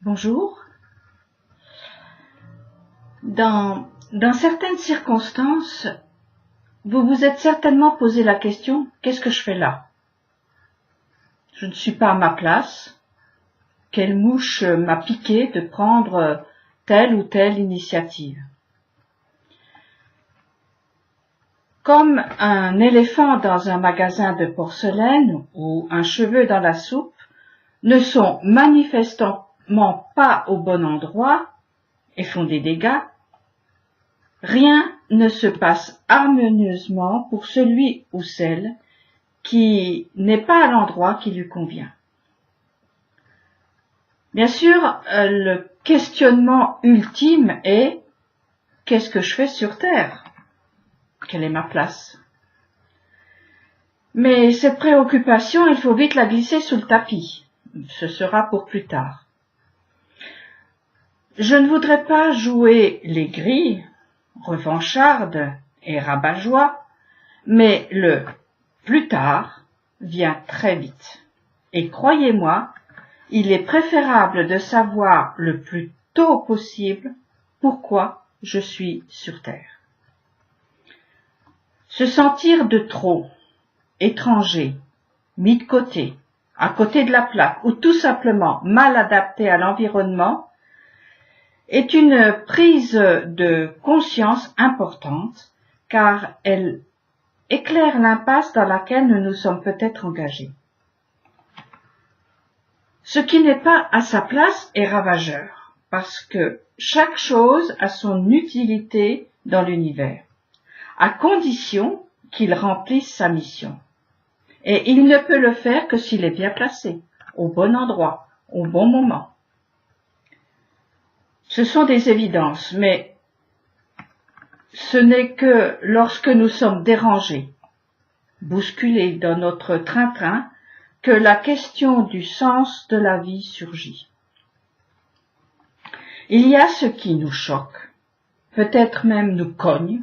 Bonjour. Dans certaines circonstances, vous vous êtes certainement posé la question « Qu'est-ce que je fais là ?» Je ne suis pas à ma place. Quelle mouche m'a piqué de prendre telle ou telle initiative? Comme un éléphant dans un magasin de porcelaine ou un cheveu dans la soupe ne sont manifestement pas au bon endroit et font des dégâts, rien ne se passe harmonieusement pour celui ou celle qui n'est pas à l'endroit qui lui convient. Bien sûr, le questionnement ultime est « Qu'est-ce que je fais sur Terre ? Quelle est ma place ?» Mais cette préoccupation, il faut vite la glisser sous le tapis. Ce sera pour plus tard. Je ne voudrais pas jouer les gris, revancharde et rabat-joie, mais le plus tard vient très vite. Et croyez-moi, il est préférable de savoir le plus tôt possible pourquoi je suis sur Terre. Se sentir de trop, étranger, mis de côté, à côté de la plaque ou tout simplement mal adapté à l'environnement est une prise de conscience importante car elle éclaire l'impasse dans laquelle nous nous sommes peut-être engagés. Ce qui n'est pas à sa place est ravageur parce que chaque chose a son utilité dans l'univers, à condition qu'il remplisse sa mission. Et il ne peut le faire que s'il est bien placé, au bon endroit, au bon moment. Ce sont des évidences, mais ce n'est que lorsque nous sommes dérangés, bousculés dans notre train-train, que la question du sens de la vie surgit. Il y a ce qui nous choque, peut-être même nous cogne,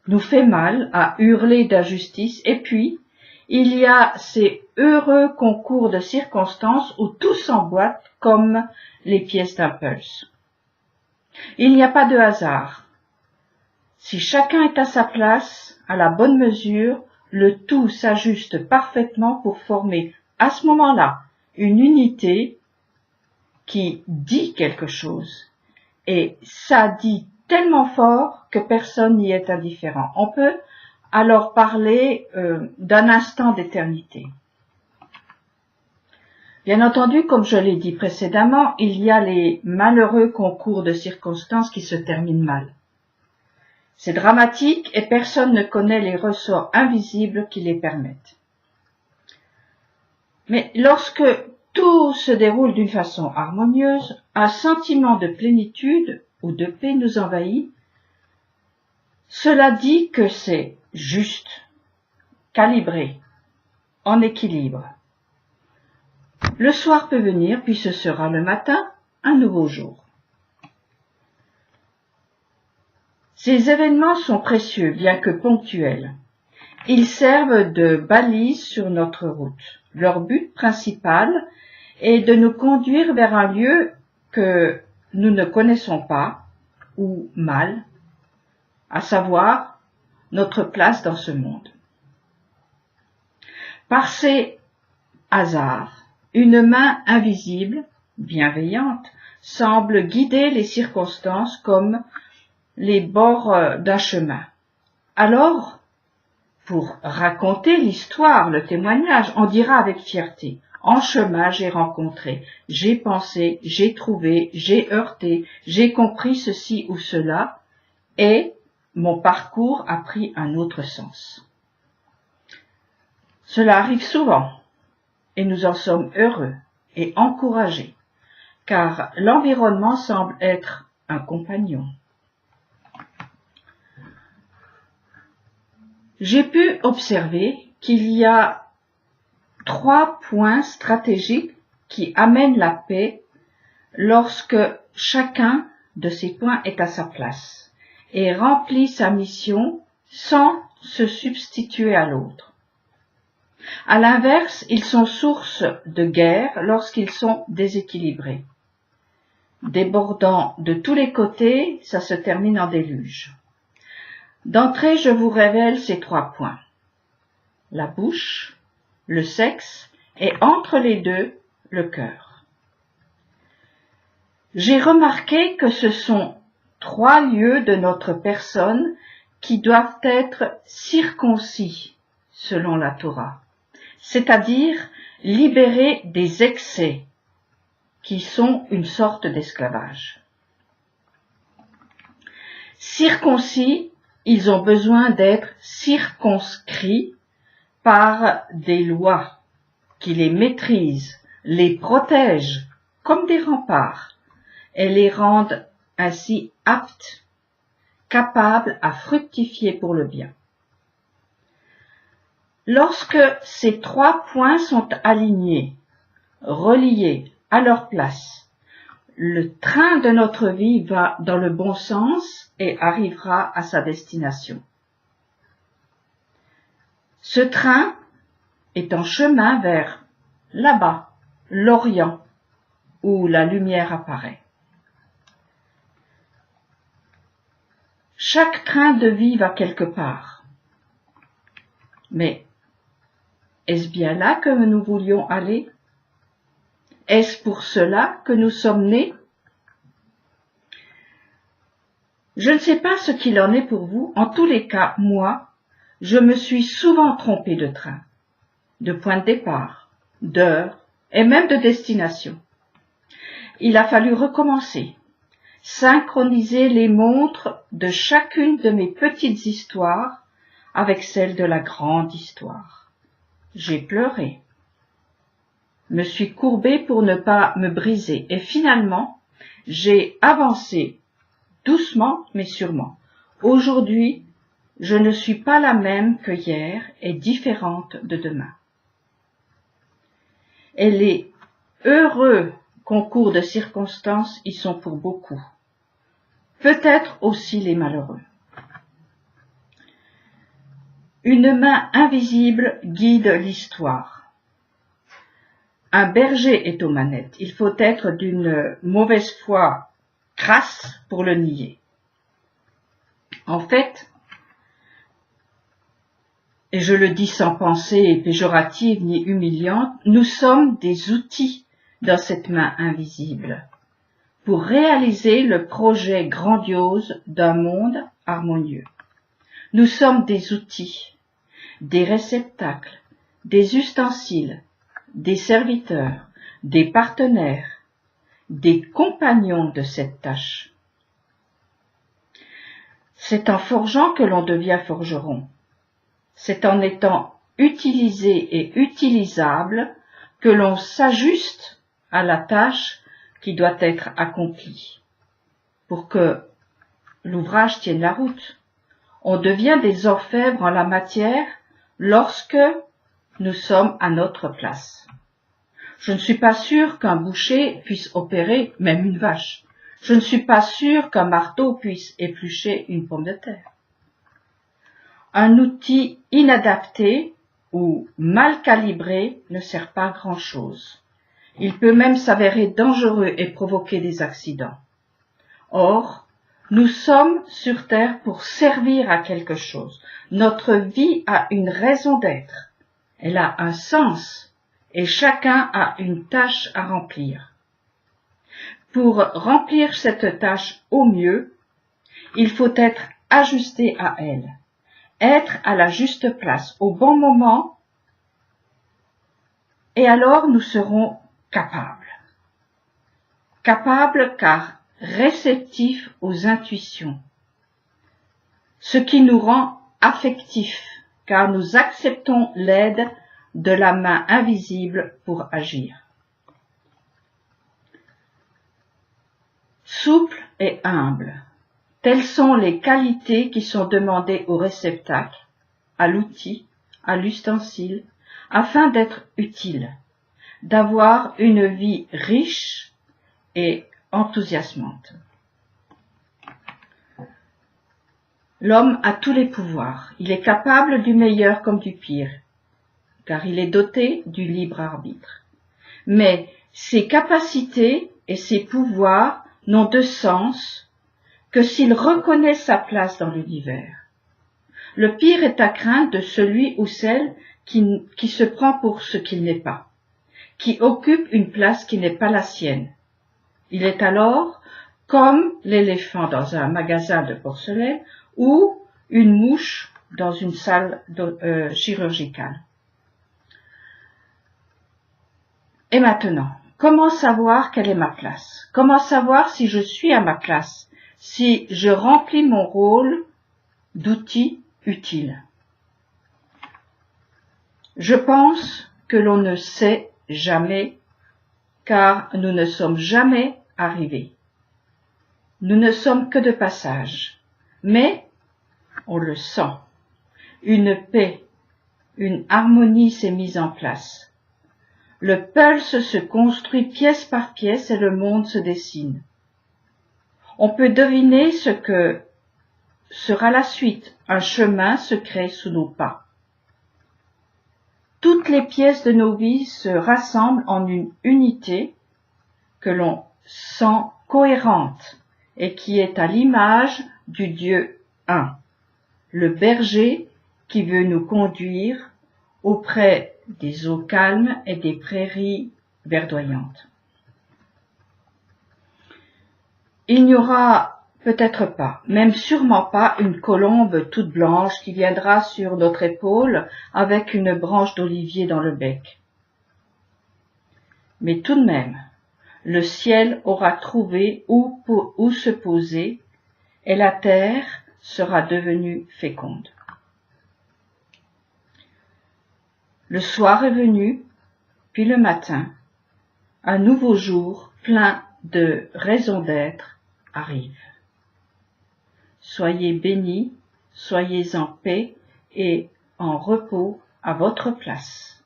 nous fait mal à hurler d'injustice, et puis il y a ces heureux concours de circonstances où tout s'emboîte comme les pièces d'un puzzle. Il n'y a pas de hasard. Si chacun est à sa place, à la bonne mesure, le tout s'ajuste parfaitement pour former à ce moment-là une unité qui dit quelque chose. Et ça dit tellement fort que personne n'y est indifférent. On peut alors parler d'un instant d'éternité. Bien entendu, comme je l'ai dit précédemment, il y a les malheureux concours de circonstances qui se terminent mal. C'est dramatique et personne ne connaît les ressorts invisibles qui les permettent. Mais lorsque tout se déroule d'une façon harmonieuse, un sentiment de plénitude ou de paix nous envahit. Cela dit que c'est juste, calibré, en équilibre. Le soir peut venir, puis ce sera le matin, un nouveau jour. Ces événements sont précieux, bien que ponctuels. Ils servent de balises sur notre route. Leur but principal est de nous conduire vers un lieu que nous ne connaissons pas, ou mal, à savoir notre place dans ce monde. Par ces hasards, une main invisible, bienveillante, semble guider les circonstances comme les bords d'un chemin. Alors, pour raconter l'histoire, le témoignage, on dira avec fierté « En chemin, j'ai rencontré, j'ai pensé, j'ai trouvé, j'ai heurté, j'ai compris ceci ou cela, et mon parcours a pris un autre sens. » Cela arrive souvent, et nous en sommes heureux et encouragés, car l'environnement semble être un compagnon. J'ai pu observer qu'il y a 3 points stratégiques qui amènent la paix lorsque chacun de ces points est à sa place et remplit sa mission sans se substituer à l'autre. À l'inverse, ils sont source de guerre lorsqu'ils sont déséquilibrés. débordant de tous les côtés, ça se termine en déluge. D'entrée, je vous révèle ces 3 points. La bouche, le sexe et entre les deux, le cœur. J'ai remarqué que ce sont 3 lieux de notre personne qui doivent être circoncis selon la Torah, c'est-à-dire libérés des excès qui sont une sorte d'esclavage. Circoncis, ils ont besoin d'être circonscrits par des lois qui les maîtrisent, les protègent comme des remparts et les rendent ainsi aptes, capables à fructifier pour le bien. Lorsque ces 3 points sont alignés, reliés à leur place, le train de notre vie va dans le bon sens et arrivera à sa destination. Ce train est en chemin vers là-bas, l'Orient, où la lumière apparaît. Chaque train de vie va quelque part. Mais est-ce bien là que nous voulions aller? Est-ce pour cela que nous sommes nés? Je ne sais pas ce qu'il en est pour vous. En tous les cas, moi, je me suis souvent trompée de train, de point de départ, d'heure et même de destination. Il a fallu recommencer, synchroniser les montres de chacune de mes petites histoires avec celle de la grande histoire. J'ai pleuré, me suis courbée pour ne pas me briser et finalement, j'ai avancé doucement mais sûrement. Aujourd'hui, je ne suis pas la même que hier et différente de demain. Et les heureux concours de circonstances y sont pour beaucoup. Peut-être aussi les malheureux. Une main invisible guide l'histoire. Un berger est aux manettes. Il faut être d'une mauvaise foi crasse pour le nier. En fait, et je le dis sans pensée péjorative ni humiliante, nous sommes des outils dans cette main invisible pour réaliser le projet grandiose d'un monde harmonieux. Nous sommes des outils, des réceptacles, des ustensiles, des serviteurs, des partenaires, des compagnons de cette tâche. C'est en forgeant que l'on devient forgeron. C'est en étant utilisé et utilisable que l'on s'ajuste à la tâche qui doit être accomplie. Pour que l'ouvrage tienne la route, on devient des orfèvres en la matière lorsque nous sommes à notre place. Je ne suis pas sûre qu'un boucher puisse opérer même une vache. Je ne suis pas sûre qu'un marteau puisse éplucher une pomme de terre. Un outil inadapté ou mal calibré ne sert pas à grand-chose. Il peut même s'avérer dangereux et provoquer des accidents. Or, nous sommes sur Terre pour servir à quelque chose. Notre vie a une raison d'être. Elle a un sens et chacun a une tâche à remplir. Pour remplir cette tâche au mieux, il faut être ajusté à elle. Être à la juste place, au bon moment, et alors nous serons capables. Capables car réceptifs aux intuitions, ce qui nous rend affectifs, car nous acceptons l'aide de la main invisible pour agir. Souple et humble. Telles sont les qualités qui sont demandées au réceptacle, à l'outil, à l'ustensile, afin d'être utile, d'avoir une vie riche et enthousiasmante. L'homme a tous les pouvoirs. Il est capable du meilleur comme du pire, car il est doté du libre arbitre. Mais ses capacités et ses pouvoirs n'ont de sens que s'il reconnaît sa place dans l'univers. Le pire est à craindre de celui ou celle qui se prend pour ce qu'il n'est pas, qui occupe une place qui n'est pas la sienne. Il est alors comme l'éléphant dans un magasin de porcelaine ou une mouche dans une salle chirurgicale. Et maintenant, comment savoir quelle est ma place? Comment savoir si je suis à ma place, si je remplis mon rôle d'outil utile? Je pense que l'on ne sait jamais, car nous ne sommes jamais arrivés. Nous ne sommes que de passage, mais on le sent. Une paix, une harmonie s'est mise en place. Le pulse se construit pièce par pièce et le monde se dessine. On peut deviner ce que sera la suite. Un chemin se crée sous nos pas. Toutes les pièces de nos vies se rassemblent en une unité que l'on sent cohérente et qui est à l'image du Dieu un, le berger qui veut nous conduire auprès des eaux calmes et des prairies verdoyantes. Il n'y aura peut-être pas, même sûrement pas, une colombe toute blanche qui viendra sur notre épaule avec une branche d'olivier dans le bec. Mais tout de même, le ciel aura trouvé où se poser et la terre sera devenue féconde. Le soir est venu, puis le matin, un nouveau jour plein de raisons d'être arrive. Soyez bénis, soyez en paix et en repos à votre place.